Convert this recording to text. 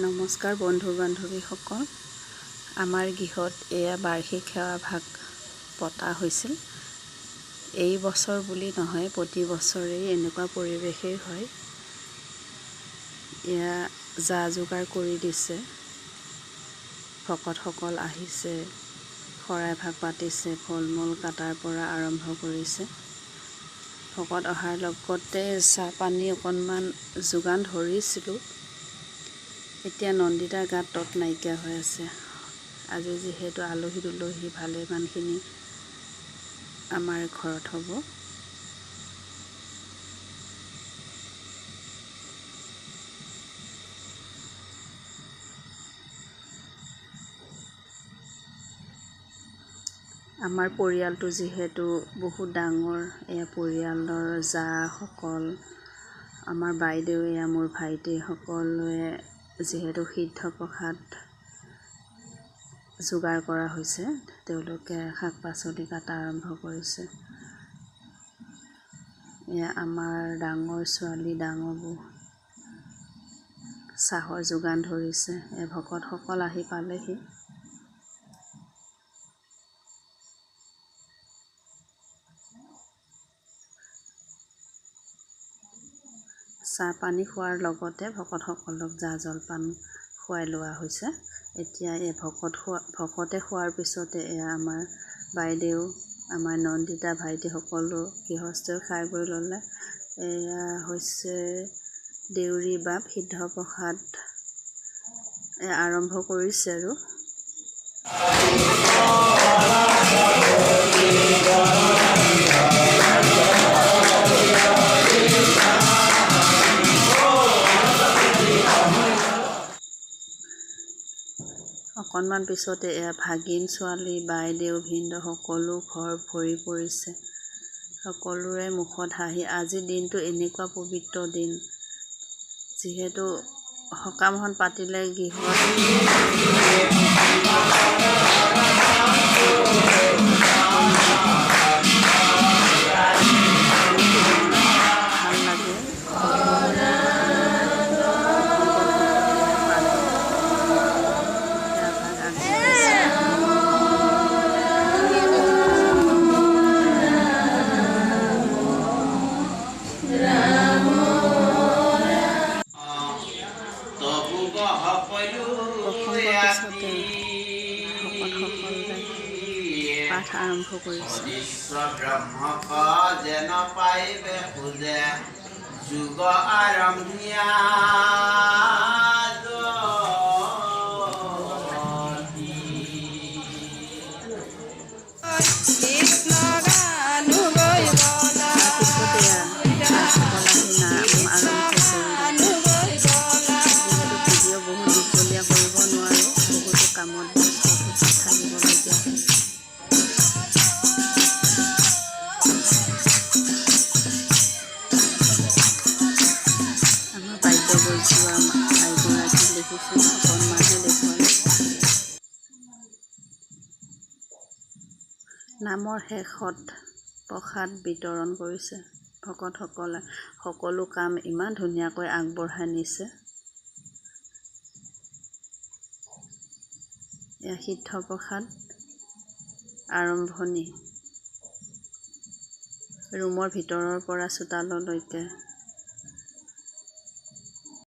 নমস্কাৰ বন্ধু বান্ধৱীসকল, আমাৰ গৃহত এয়া বাৰ্ষিক সেৱা ভাগ পতা হৈছিল। এই বছৰ বুলি নহয়, প্ৰতি বছৰেই এনেকুৱা পৰিৱেশেই হয়। এয়া যা যোগাৰ কৰি দিছে, ভকতসকল আহিছে, শৰাই ভাগ পাতিছে, ফল মূল কাটাৰ পৰা আৰম্ভ কৰিছে। ভকত অহাৰ লগতে চাহ পানী অকণমান যোগান ধৰিছিলোঁ। এতিয়া নন্দিতাৰ গাত তত নাইকিয়া হৈ আছে। আজি যিহেতু আলহী দুলহী ভালেমানখিনি আমাৰ ঘৰত হ'ব। আমাৰ পৰিয়ালটো যিহেতু বহুত ডাঙৰ, এয়া পৰিয়ালৰ জাসকল, আমাৰ বাইদেউ, এয়া মোৰ ভাইটি, সকলোৱে যিহেতু সিদ্ধ প্ৰসাদ যোগাৰ কৰা হৈছে, তেওঁলোকে শাক পাচলি কাটা আৰম্ভ কৰিছে। এয়া আমাৰ ডাঙৰ ছোৱালী, ডাঙৰ বৌ চাহৰ যোগান ধৰিছে। ভকতসকল আহি পালেহি। চাহ পানী খোৱাৰ লগতে ভকতসকলক জা জলপান খুৱাই লোৱা হৈছে। এতিয়া এই ভকতে খোৱাৰ পিছতে এয়া আমাৰ বাইদেউ, আমাৰ নন্দিতা ভাইটি সকলো গৃহস্থই খাই বৈ ল'লে। এয়া হৈছে দেউৰী বাপ সিদ্ধ প্ৰসাদ আৰম্ভ কৰিছে আৰু অকণমান পিছতে এয়া ভাগিন ছোৱালী, বাইদেউ, ভিনদেউ সকলো ঘৰ ভৰি পৰিছে। সকলোৰে মুখত হাঁহি। আজিৰ দিনটো এনেকুৱা পবিত্ৰ দিন, যিহেতু সকামখন পাতিলে গৃহত ভাল লাগে। পাঠ আৰম্ভ কৰিছে। যেন পাইবে খোজে যুগ আৰম্ভিয়া নামৰ শেষত প্ৰসাদ বিতৰণ কৰিছে। ভকতসকলে সকলো কাম ইমান ধুনীয়াকৈ আগবঢ়াই নিছে। এয়া সিদ্ধ প্ৰসাদ আৰম্ভণি। ৰুমৰ ভিতৰৰ পৰা চোতাললৈকে